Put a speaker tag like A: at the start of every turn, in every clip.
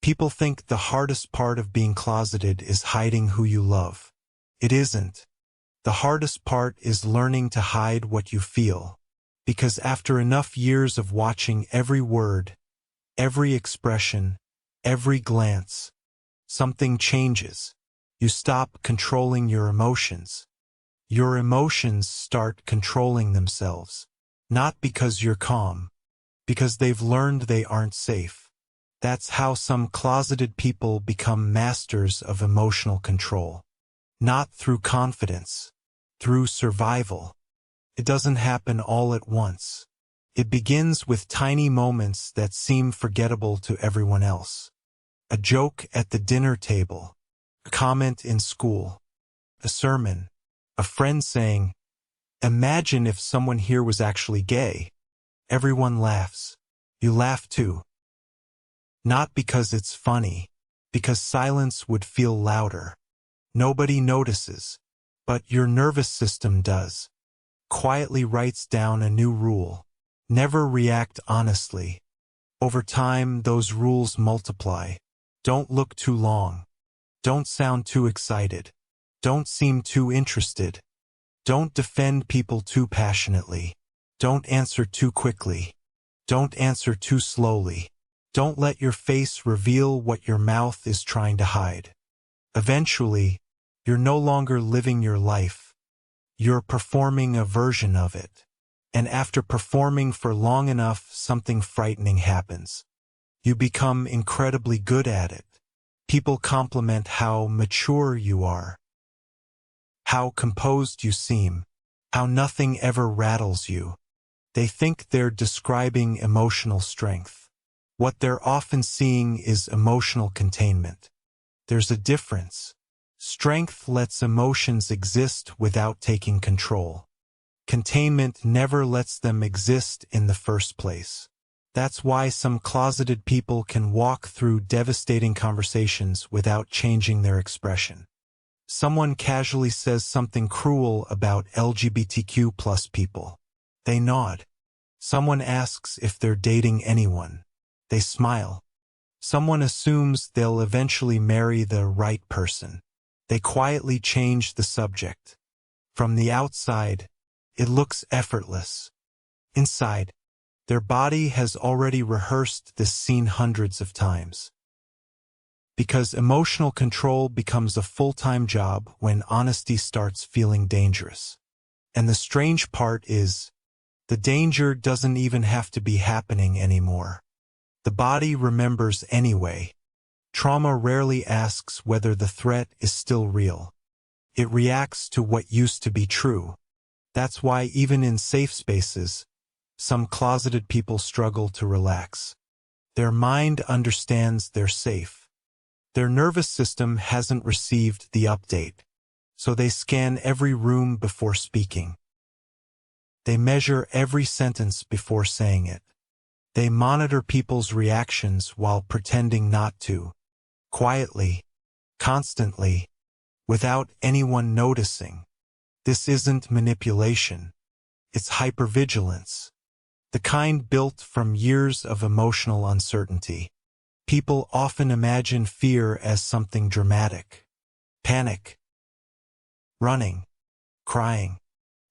A: People think the hardest part of being closeted is hiding who you love. It isn't. The hardest part is learning to hide what you feel. Because after enough years of watching every word, every expression, every glance, something changes. You stop controlling your emotions. Your emotions start controlling themselves. Not because you're calm, because they've learned they aren't safe. That's how some closeted people become masters of emotional control. Not through confidence, through survival. It doesn't happen all at once. It begins with tiny moments that seem forgettable to everyone else. A joke at the dinner table, a comment in school, a sermon, a friend saying, "Imagine if someone here was actually gay." Everyone laughs. You laugh too. Not because it's funny, because silence would feel louder. Nobody notices, but your nervous system does. Quietly writes down a new rule. Never react honestly. Over time, those rules multiply. Don't look too long. Don't sound too excited. Don't seem too interested. Don't defend people too passionately. Don't answer too quickly. Don't answer too slowly. Don't let your face reveal what your mouth is trying to hide. Eventually, you're no longer living your life. You're performing a version of it. And after performing for long enough, something frightening happens. You become incredibly good at it. People compliment how mature you are, how composed you seem, how nothing ever rattles you. They think they're describing emotional strength. What they're often seeing is emotional containment. There's a difference. Strength lets emotions exist without taking control. Containment never lets them exist in the first place. That's why some closeted people can walk through devastating conversations without changing their expression. Someone casually says something cruel about LGBTQ+ people. They nod. Someone asks if they're dating anyone. They smile. Someone assumes they'll eventually marry the right person. They quietly change the subject. From the outside, it looks effortless. Inside, their body has already rehearsed this scene hundreds of times. Because emotional control becomes a full-time job when honesty starts feeling dangerous. And the strange part is, the danger doesn't even have to be happening anymore. The body remembers anyway. Trauma rarely asks whether the threat is still real. It reacts to what used to be true. That's why even in safe spaces, some closeted people struggle to relax. Their mind understands they're safe. Their nervous system hasn't received the update, so they scan every room before speaking. They measure every sentence before saying it. They monitor people's reactions while pretending not to. Quietly, constantly, without anyone noticing. This isn't manipulation. It's hypervigilance. The kind built from years of emotional uncertainty. People often imagine fear as something dramatic. Panic. Running. Crying.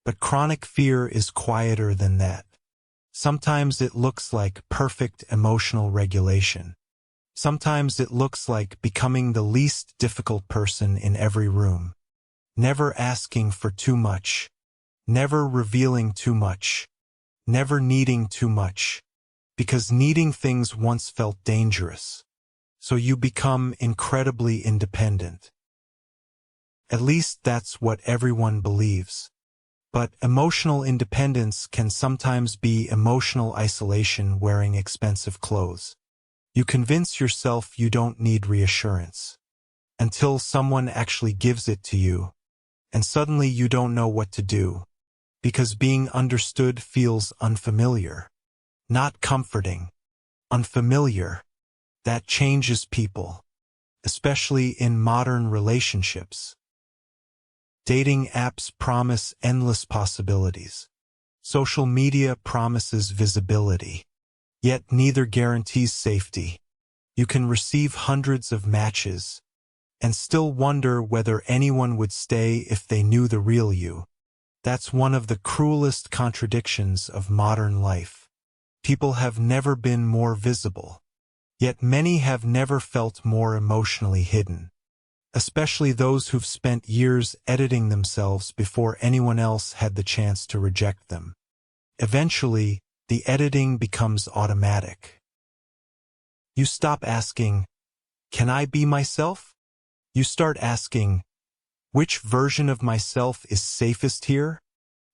A: But chronic fear is quieter than that. Sometimes it looks like perfect emotional regulation. Sometimes it looks like becoming the least difficult person in every room. Never asking for too much. Never revealing too much. Never needing too much. Because needing things once felt dangerous. So you become incredibly independent. At least that's what everyone believes. But emotional independence can sometimes be emotional isolation wearing expensive clothes. You convince yourself you don't need reassurance. Until someone actually gives it to you. And suddenly you don't know what to do. Because being understood feels unfamiliar. Not comforting. Unfamiliar. That changes people. Especially in modern relationships. Dating apps promise endless possibilities. Social media promises visibility. Yet neither guarantees safety. You can receive hundreds of matches and still wonder whether anyone would stay if they knew the real you. That's one of the cruelest contradictions of modern life. People have never been more visible, yet many have never felt more emotionally hidden, especially those who've spent years editing themselves before anyone else had the chance to reject them. Eventually, the editing becomes automatic. You stop asking, "Can I be myself?" You start asking, "Which version of myself is safest here?"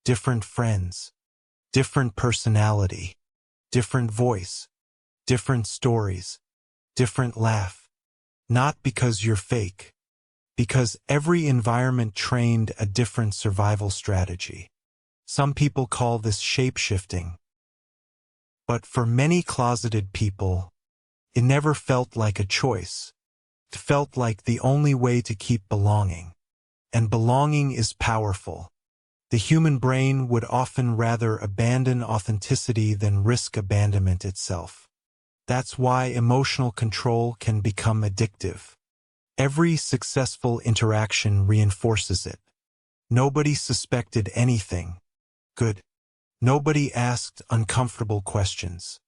A: Different friends, different personality, different voice, different stories, different laugh. Not because you're fake, because every environment trained a different survival strategy. Some people call this shape-shifting. But for many closeted people, it never felt like a choice. It felt like the only way to keep belonging. And belonging is powerful. The human brain would often rather abandon authenticity than risk abandonment itself. That's why emotional control can become addictive. Every successful interaction reinforces it. Nobody suspected anything. Good. Nobody asked uncomfortable questions.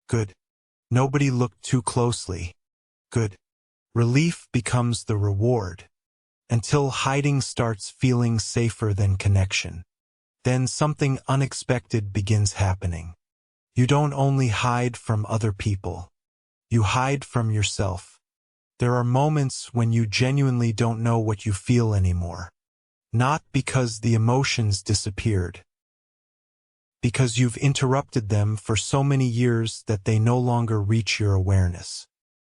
A: Good. Nobody looked too closely. Good. Relief becomes the reward, until hiding starts feeling safer than connection. Then something unexpected begins happening. You don't only hide from other people. You hide from yourself. There are moments when you genuinely don't know what you feel anymore. Not because the emotions disappeared, because you've interrupted them for so many years that they no longer reach your awareness.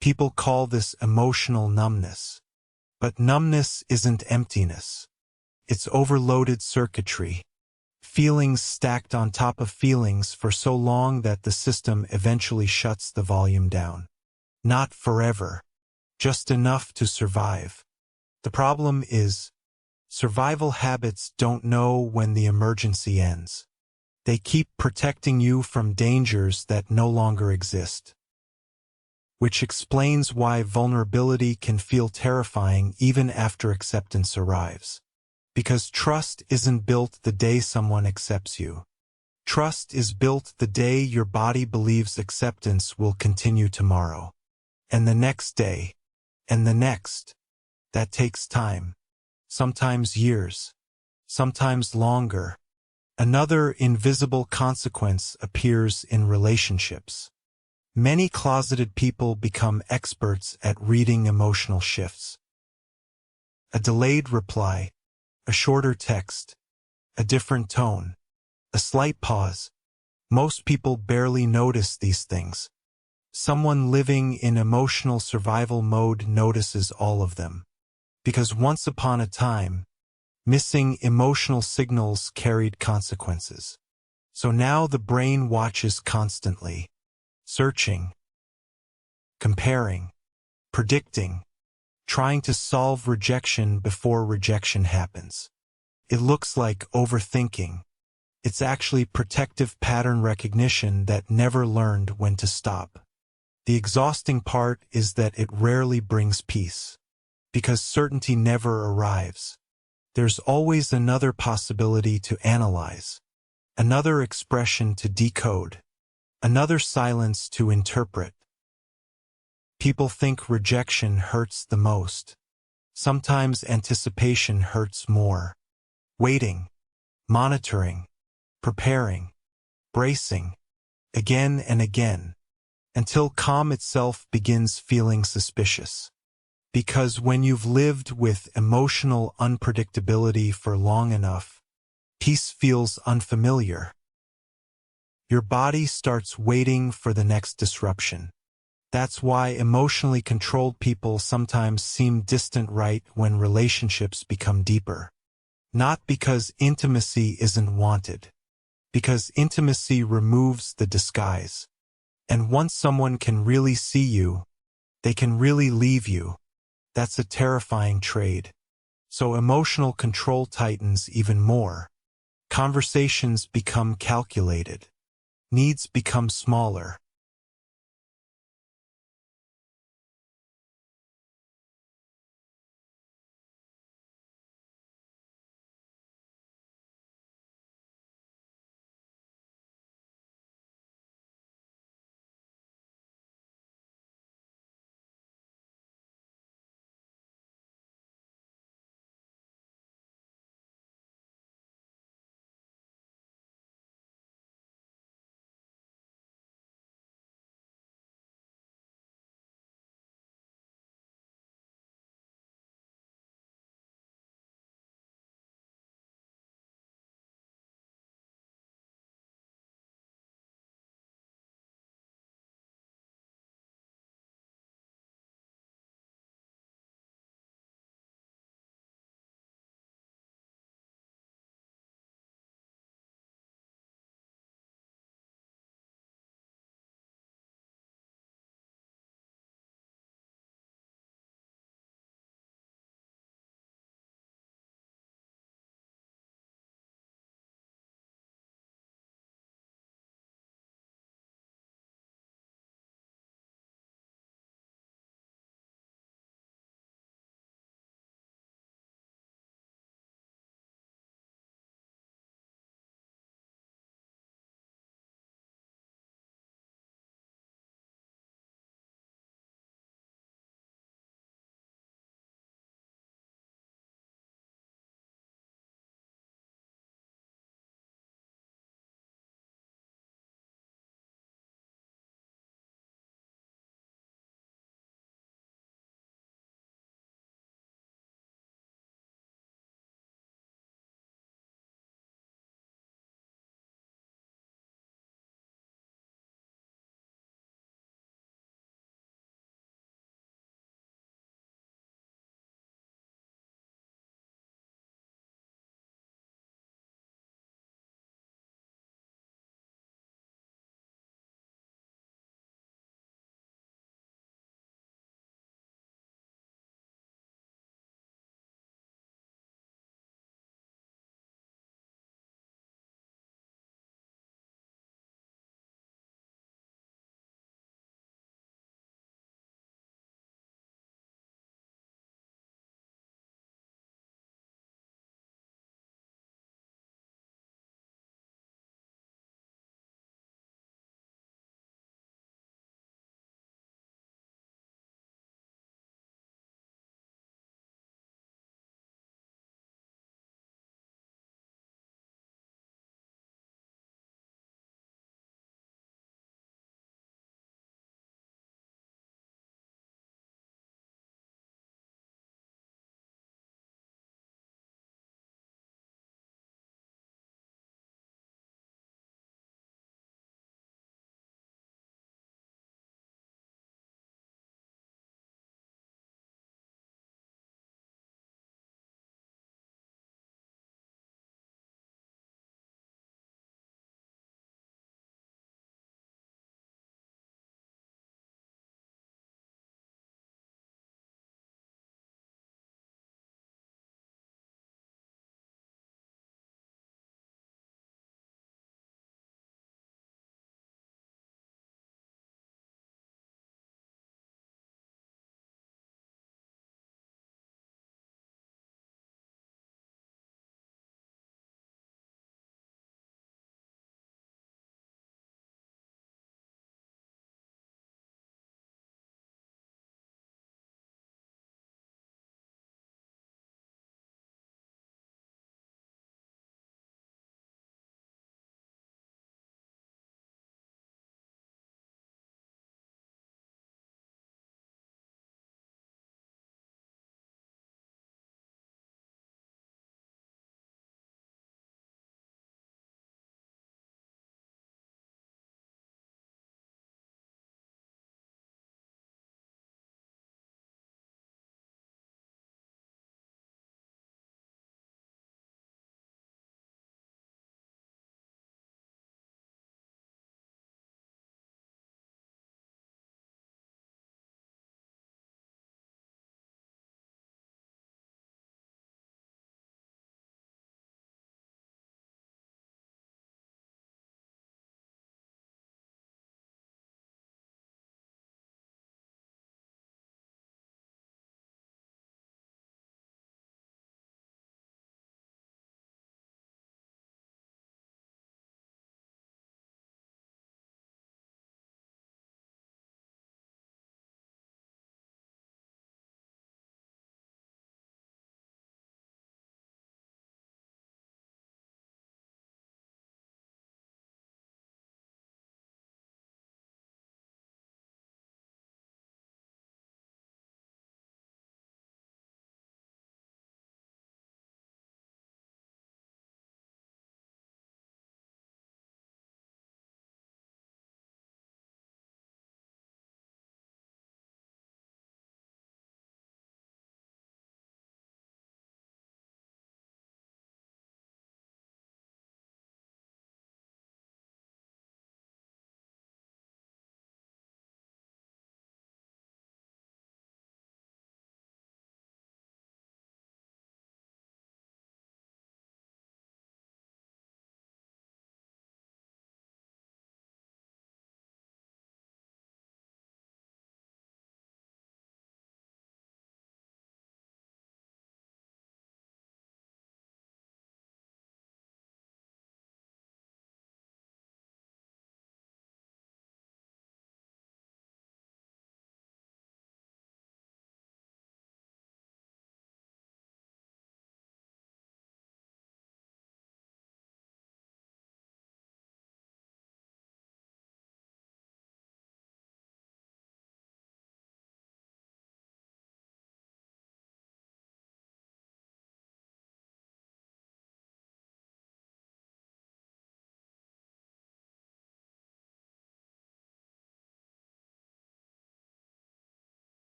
A: People call this emotional numbness. But numbness isn't emptiness. It's overloaded circuitry. Feelings stacked on top of feelings for so long that the system eventually shuts the volume down. Not forever, just enough to survive. The problem is, survival habits don't know when the emergency ends. They keep protecting you from dangers that no longer exist. Which explains why vulnerability can feel terrifying even after acceptance arrives. Because trust isn't built the day someone accepts you. Trust is built the day your body believes acceptance will continue tomorrow. And the next day. And the next. That takes time. Sometimes years. Sometimes longer. Another invisible consequence appears in relationships. Many closeted people become experts at reading emotional shifts. A delayed reply, a shorter text, a different tone, a slight pause. Most people barely notice these things. Someone living in emotional survival mode notices all of them. Because once upon a time, missing emotional signals carried consequences. So now the brain watches constantly. Searching, comparing, predicting, trying to solve rejection before rejection happens. It looks like overthinking. It's actually protective pattern recognition that never learned when to stop. The exhausting part is that it rarely brings peace. Because certainty never arrives. There's always another possibility to analyze, another expression to decode. Another silence to interpret. People think rejection hurts the most. Sometimes anticipation hurts more. Waiting, monitoring, preparing, bracing, again and again, until calm itself begins feeling suspicious. Because when you've lived with emotional unpredictability for long enough, peace feels unfamiliar. Your body starts waiting for the next disruption. That's why emotionally controlled people sometimes seem distant right when relationships become deeper. Not because intimacy isn't wanted. Because intimacy removes the disguise. And once someone can really see you, they can really leave you. That's a terrifying trade. So emotional control tightens even more. Conversations become calculated. Needs become smaller.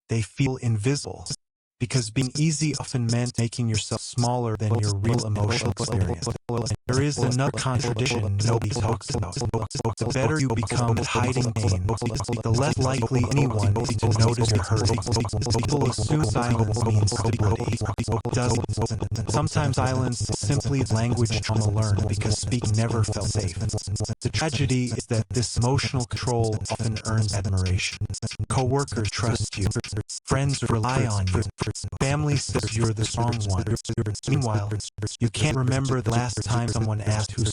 A: They feel invisible, because being easy often meant making yourself smaller than your real emotional experience. There is another contradiction nobody talks about. The better you become at hiding pain, the less likely anyone is to notice you're hurting. People assume silence means stability. It doesn't. Sometimes silence is simply language trauma learned because speaking never felt safe. The tragedy is that this emotional control often earns admiration. Coworkers trust you. Friends rely on you. Family says you're the strong one. Meanwhile, you can't remember the last time someone asked who